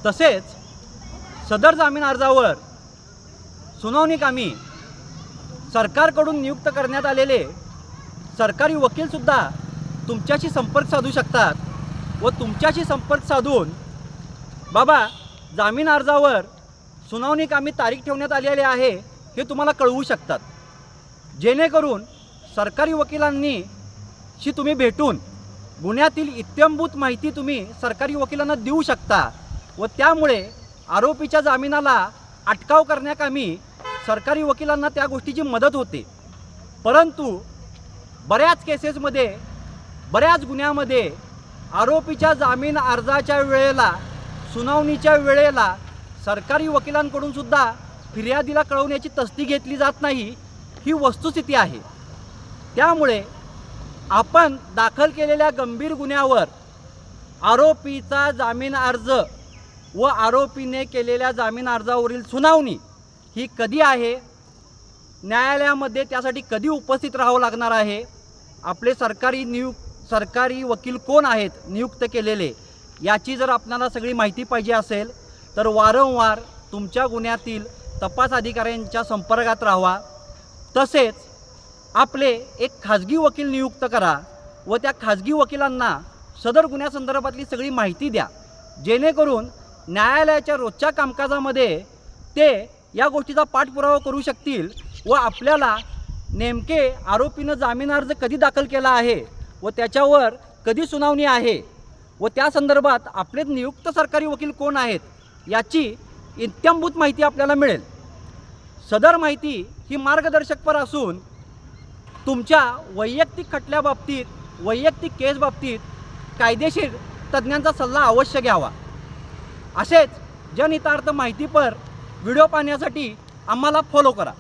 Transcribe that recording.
तसेच सदर जामीन अर्जावर सुनावणी कामी सरकारकडून नियुक्त करण्यात आलेले सरकारी वकीलसुद्धा तुमच्याशी संपर्क साधू शकतात व तुमच्याशी संपर्क साधून बाबा जामीन अर्जावर सुनावणी कामी तारीख ठेवण्यात आलेली आहे हे तुम्हाला कळवू शकतात, जेणेकरून सरकारी वकिलांनी तुम्ही भेटून गुन्ह्यातील इत्थंभूत माहिती तुम्ही सरकारी वकिलांना देऊ शकता व त्यामुळे आरोपीच्या जामिनाला अटकाव करण्याकामी सरकारी वकिलांना त्या गोष्टीची मदत होते। परंतु बऱ्याच केसेसमध्ये बऱ्याच गुन्ह्यामध्ये आरोपीच्या जामीन अर्जाच्या वेळेला सुनावणीच्या वेळेला सरकारी वकिलांकडून सुद्धा फिर्यादीला कळवण्याची तसदी घेतली जात नाही, ही वस्तुस्थिती आहे। त्यामुळे आपण दाखल केलेल्या गंभीर गुन्ह्यावर आरोपीचा जामीन अर्ज व आरोपीने केलेल्या जामीन अर्जावरील सुनावणी ही कधी आहे, न्यायालयामध्ये त्यासाठी कधी उपस्थित राहावं लागणार आहे, आपले सरकारी वकील कोण आहेत नियुक्त केलेले, याची जर आपल्याला सगळी माहिती पाहिजे असेल तर वारंवार तुमच्या गुन्ह्यातील तपास अधिकाऱ्यांच्या संपर्कात राहावा। तसेच आपले एक खाजगी वकील नियुक्त करा व त्या खाजगी वकिलांना सदर गुन्ह्यासंदर्भातली सगळी माहिती द्या, जेणेकरून न्यायालयाच्या रोजच्या कामकाजामध्ये ते या गोष्टीचा पाठपुरावा करू शकतील व आपल्याला नेमके आरोपीनं जामीन अर्ज कधी दाखल केला आहे व त्याच्यावर कधी सुनावणी आहे व त्या संदर्भात आपले नियुक्त सरकारी वकील कोण आहेत याची इत्थंभूत माहिती आपल्याला मिळेल। सदर माहिती ही मार्गदर्शकपर असून तुमच्या वैयक्तिक खटल्याबाबतीत वैयक्तिक केस बाबतीत कायदेशीर तज्ज्ञांचा सल्ला अवश्य घ्यावा। असेच जनहितार्थ माहितीपर व्हिडिओ पाहण्यासाठी आम्हाला फॉलो करा।